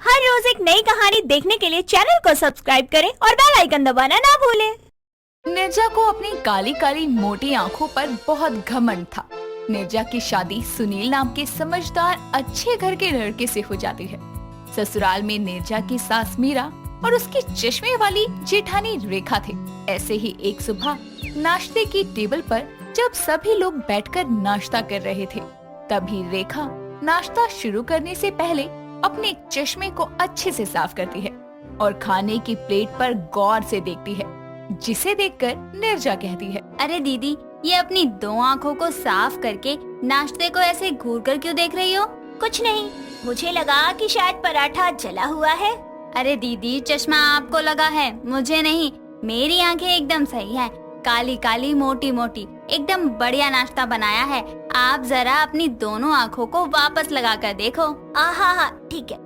हर रोज एक नई कहानी देखने के लिए चैनल को सब्सक्राइब करें और बेल आइकन दबाना ना भूलें। निर्जा को अपनी काली काली मोटी आंखों पर बहुत घमंड था। निर्जा की शादी सुनील नाम के समझदार अच्छे घर के लड़के से हो जाती है। ससुराल में निर्जा की सास मीरा और उसकी चश्मे वाली जेठानी रेखा थे। ऐसे ही एक सुबह नाश्ते की टेबल पर जब सभी लोग बैठकर नाश्ता कर रहे थे, तभी रेखा नाश्ता शुरू करने से पहले अपने चश्मे को अच्छे से साफ करती है और खाने की प्लेट पर गौर से देखती है, जिसे देखकर निर्जा कहती है, अरे दीदी, ये अपनी दो आँखों को साफ करके नाश्ते को ऐसे घूर कर क्यों देख रही हो? कुछ नहीं, मुझे लगा कि शायद पराठा जला हुआ है। अरे दीदी, चश्मा आपको लगा है, मुझे नहीं। मेरी आंखें एकदम सही हैं, काली काली मोटी मोटी, एकदम बढ़िया नाश्ता बनाया है। आप जरा अपनी दोनों आँखों को वापस लगा कर देखो। हाँ, ठीक है।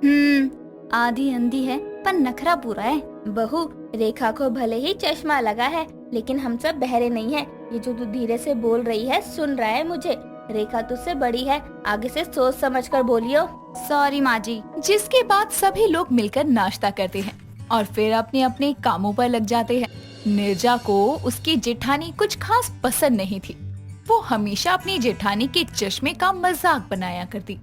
आधी अंधी है पर नखरा पूरा है। बहू, रेखा को भले ही चश्मा लगा है, लेकिन हम सब बहरे नहीं हैं। ये जो तू धीरे से बोल रही है सुन रहा है मुझे। रेखा तुझसे बड़ी है, आगे से सोच समझ कर बोलियो। सॉरी माँ जी। जिसके बाद सभी लोग मिलकर नाश्ता करते हैं और फिर अपने अपने कामों पर लग जाते हैं। निर्जा को उसकी जेठानी कुछ खास पसंद नहीं थी। वो हमेशा अपनी जेठानी के चश्मे का मजाक बनाया करती।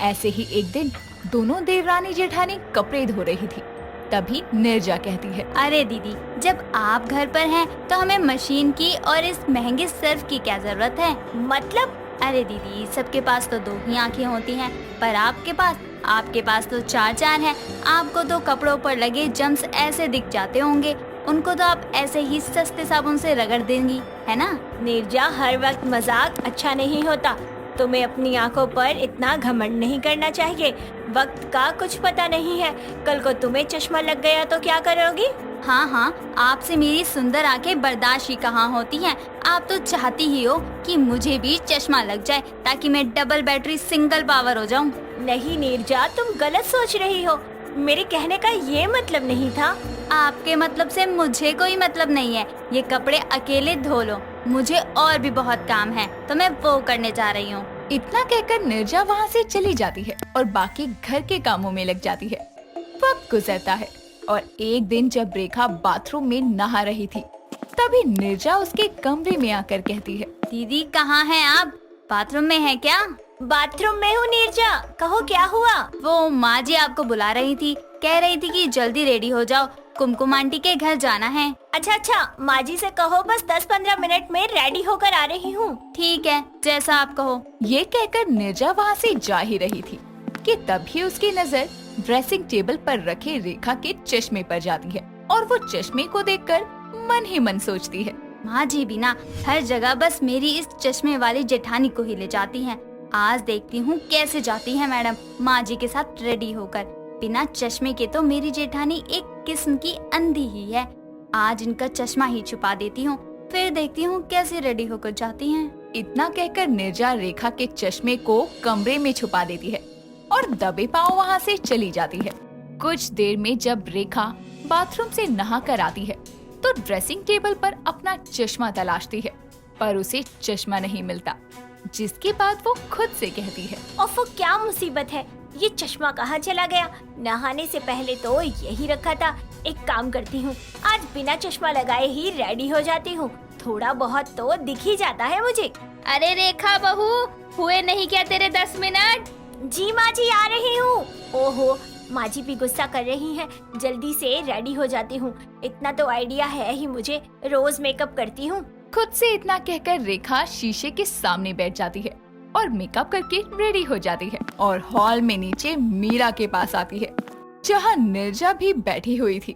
ऐसे ही एक दिन दोनों देवरानी जेठानी कपड़े धो रही थी, तभी निर्जा कहती है, अरे दीदी, जब आप घर पर हैं तो हमें मशीन की और इस महंगे सर्फ की क्या जरूरत है? मतलब? अरे दीदी, सबके पास तो दो ही आँखें होती हैं, पर आपके पास तो चार चार हैं। आपको तो कपड़ों पर लगे जम्स ऐसे दिख जाते होंगे, उनको तो आप ऐसे ही सस्ते साबुन से रगड़ देंगी, है ना? निर्जा, हर वक्त मजाक अच्छा नहीं होता। तुम्हें अपनी आंखों पर इतना घमंड नहीं करना चाहिए। वक्त का कुछ पता नहीं है, कल को तुम्हें चश्मा लग गया तो क्या करोगी? हाँ, आपसे मेरी सुंदर आंखें बर्दाश्त ही कहाँ होती हैं। आप तो चाहती ही हो कि मुझे भी चश्मा लग जाए ताकि मैं डबल बैटरी सिंगल पावर हो जाऊँ। नहीं निर्जा, तुम गलत सोच रही हो। मेरे कहने का ये मतलब नहीं था। आपके मतलब से मुझे कोई मतलब नहीं है। ये कपड़े अकेले धो लो, मुझे और भी बहुत काम है, तो मैं वो करने जा रही हूँ। इतना कहकर निर्जा वहाँ से चली जाती है और बाकी घर के कामों में लग जाती है। वक्त गुजरता है और एक दिन जब रेखा बाथरूम में नहा रही थी, तभी निर्जा उसके कमरे में आकर कहती है, दीदी कहाँ हैं आप? बाथरूम में है क्या? बाथरूम में हूँ निर्जा, कहो क्या हुआ? वो माँ जी आपको बुला रही थी, कह रही थी कि जल्दी रेडी हो जाओ, कुमकुम आंटी के घर जाना है। अच्छा, माँ जी से कहो बस 10-15 मिनट में रेडी होकर आ रही हूँ। ठीक है, जैसा आप कहो। ये कहकर निर्जा वहाँ से जा ही रही थी कि तभी उसकी नजर ड्रेसिंग टेबल पर रखे रेखा के चश्मे पर जाती है और वो चश्मे को देखकर मन ही मन सोचती है, माँ जी भी ना हर जगह बस मेरी इस चश्मे वाली जेठानी को ही ले जाती हैं। आज देखती हूँ कैसे जाती है मैडम माँ जी के साथ रेडी होकर। बिना चश्मे के तो मेरी जेठानी एक किस्म की अंधी ही है। आज इनका चश्मा ही छुपा देती हूँ, फिर देखती हूँ कैसे रेडी होकर जाती हैं। इतना कहकर निर्जा रेखा के चश्मे को कमरे में छुपा देती है और दबे पांव वहाँ से चली जाती है। कुछ देर में जब रेखा बाथरूम से नहा कर आती है तो ड्रेसिंग टेबल पर अपना चश्मा तलाशती है, पर उसे चश्मा नहीं मिलता। जिसके बाद वो खुद से कहती है, ओफो, क्या मुसीबत है, ये चश्मा कहाँ चला गया? नहाने से पहले तो यही रखा था। एक काम करती हूँ, आज बिना चश्मा लगाए ही रेडी हो जाती हूँ, थोड़ा बहुत तो दिख ही जाता है मुझे। अरे रेखा बहू, हुए नहीं क्या तेरे 10 मिनट? जी माँ जी, आ रही हूँ। ओहो, माँ जी भी गुस्सा कर रही हैं। जल्दी से रेडी हो जाती हूँ, इतना तो आइडिया है ही मुझे, रोज मेकअप करती हूँ। खुद से इतना कहकर रेखा शीशे के सामने बैठ जाती है और मेकअप करके रेडी हो जाती है और हॉल में नीचे मीरा के पास आती है, जहाँ निर्जा भी बैठी हुई थी।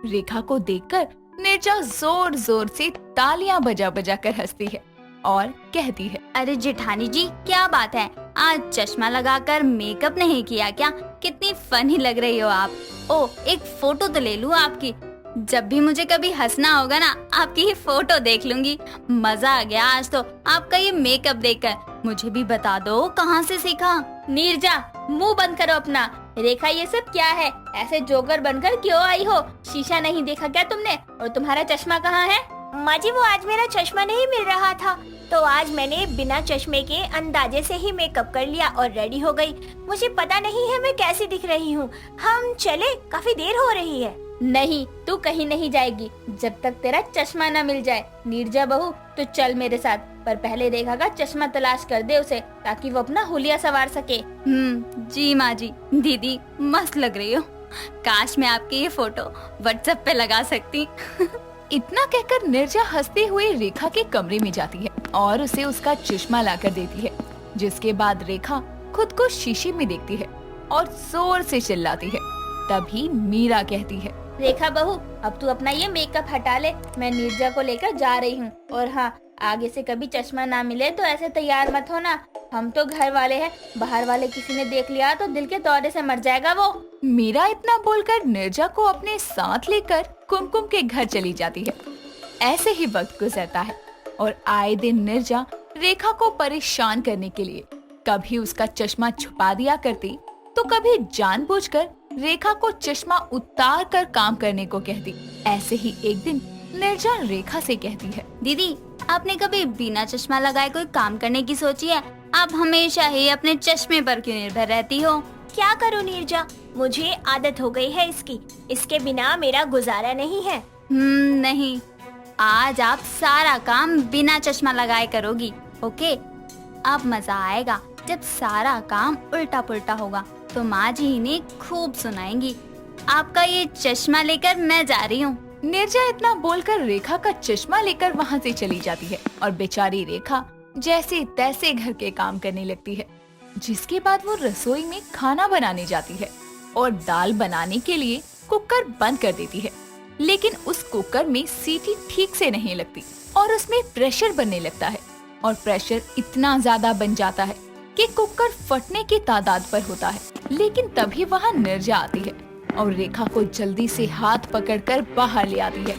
रेखा को देखकर निर्जा जोर जोर से तालियां बजा बजा कर हंसती है और कहती है, अरे जेठानी जी, क्या बात है, आज चश्मा लगाकर मेकअप नहीं किया क्या? कितनी फनी लग रही हो आप। ओ, एक फोटो तो ले लूं आपकी। जब भी मुझे कभी हंसना होगा ना, आपकी ही फोटो देख लूंगी। मजा आ गया आज तो आपका ये मेकअप देखकर। मुझे भी बता दो कहाँ से सीखा? नीरजा, मुंह बंद करो अपना। रेखा, ये सब क्या है? ऐसे जोकर बनकर क्यों आई हो? शीशा नहीं देखा क्या तुमने? और तुम्हारा चश्मा कहाँ है? माँ जी, वो आज मेरा चश्मा नहीं मिल रहा था, तो आज मैंने बिना चश्मे के अंदाजे से ही मेकअप कर लिया और रेडी हो गई। मुझे पता नहीं है मैं कैसी दिख रही हूँ। हम चले, काफी देर हो रही है। नहीं, तू कहीं नहीं जाएगी जब तक तेरा चश्मा न मिल जाए। नीरजा बहू, तो चल मेरे साथ, पर पहले रेखा का चश्मा तलाश कर दे उसे, ताकि वो अपना हुलिया सवार सके। जी माँ जी। दीदी मस्त लग रही हो। काश मैं आपकी ये फोटो व्हाट्सएप पे लगा सकती। इतना कहकर निर्जा हंसते हुए रेखा के कमरे में जाती है और उसे उसका चश्मा लाकर देती है। जिसके बाद रेखा खुद को शीशे में देखती है और जोर से चिल्लाती है। तभी मीरा कहती है, रेखा बहू, अब तू अपना ये मेकअप हटा ले, मैं नीरजा को लेकर जा रही हूँ। और हाँ, आगे से कभी चश्मा ना मिले तो ऐसे तैयार मत होना। हम तो घर वाले हैं, बाहर वाले किसी ने देख लिया तो दिल के दौरे से मर जाएगा वो। मीरा इतना बोलकर निर्जा को अपने साथ लेकर कुमकुम के घर चली जाती है। ऐसे ही वक्त गुजरता है और आए दिन निर्जा रेखा को परेशान करने के लिए कभी उसका चश्मा छुपा दिया करती तो कभी जानबूझकर रेखा को चश्मा उतार कर काम करने को कहती। ऐसे ही एक दिन निर्जा रेखा से कहती है, दीदी, आपने कभी बिना चश्मा लगाए कोई काम करने की सोची है? आप हमेशा ही अपने चश्मे पर क्यों निर्भर रहती हो? क्या करूँ नीरजा, मुझे आदत हो गई है इसकी। इसके बिना मेरा गुजारा नहीं है। नहीं, आज आप सारा काम बिना चश्मा लगाए करोगी। ओके, अब मजा आएगा जब सारा काम उल्टा पुल्टा होगा तो माँ जी इन्हें खूब सुनाएंगी। आपका ये चश्मा लेकर मैं जा रही हूँ। निर्जा इतना बोलकर रेखा का चश्मा लेकर वहाँ से चली जाती है और बेचारी रेखा जैसे तैसे घर के काम करने लगती है। जिसके बाद वो रसोई में खाना बनाने जाती है और दाल बनाने के लिए कुकर बंद कर देती है। लेकिन उस कुकर में सीटी ठीक से नहीं लगती और उसमें प्रेशर बनने लगता है और प्रेशर इतना ज्यादा बन जाता है कि कुकर फटने की तादाद पर होता है। लेकिन तभी वहाँ निर्जा आती है और रेखा को जल्दी से हाथ पकड़कर बाहर ले आती है।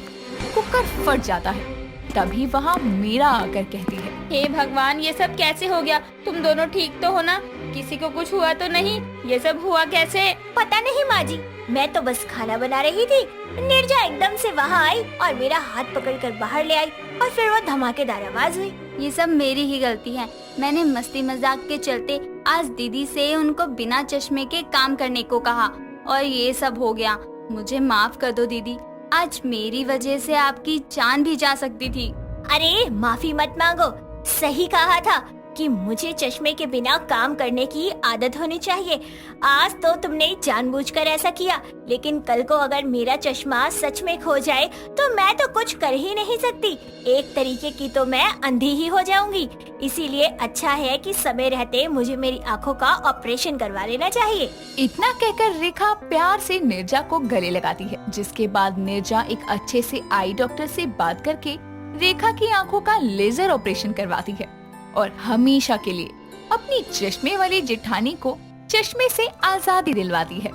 कुकर फट जाता है। तभी वहाँ मीरा आकर कहती है, हे भगवान, ये सब कैसे हो गया? तुम दोनों ठीक तो हो ना? किसी को कुछ हुआ तो नहीं? ये सब हुआ कैसे? पता नहीं माँ जी, मैं तो बस खाना बना रही थी। निर्जा एकदम से वहाँ आई और मेरा हाथ पकड़कर बाहर ले आई और फिर वो धमाकेदार आवाज हुई। ये सब मेरी ही गलती है। मैंने मस्ती मजाक के चलते आज दीदी से उनको बिना चश्मे के काम करने को कहा और ये सब हो गया। मुझे माफ कर दो दीदी, आज मेरी वजह से आपकी जान भी जा सकती थी। अरे माफी मत मांगो, सही कहा था कि मुझे चश्मे के बिना काम करने की आदत होनी चाहिए। आज तो तुमने जानबूझकर ऐसा किया, लेकिन कल को अगर मेरा चश्मा सच में खो जाए तो मैं तो कुछ कर ही नहीं सकती। एक तरीके की तो मैं अंधी ही हो जाऊंगी। इसीलिए अच्छा है कि समय रहते मुझे मेरी आँखों का ऑपरेशन करवा लेना चाहिए। इतना कहकर रेखा प्यार से निर्जा को गले लगाती है। जिसके बाद निर्जा एक अच्छे से आई डॉक्टर से बात करके रेखा की आंखों का लेजर ऑपरेशन करवाती है और हमेशा के लिए अपनी चश्मे वाली जेठानी को चश्मे से आजादी दिलवाती है।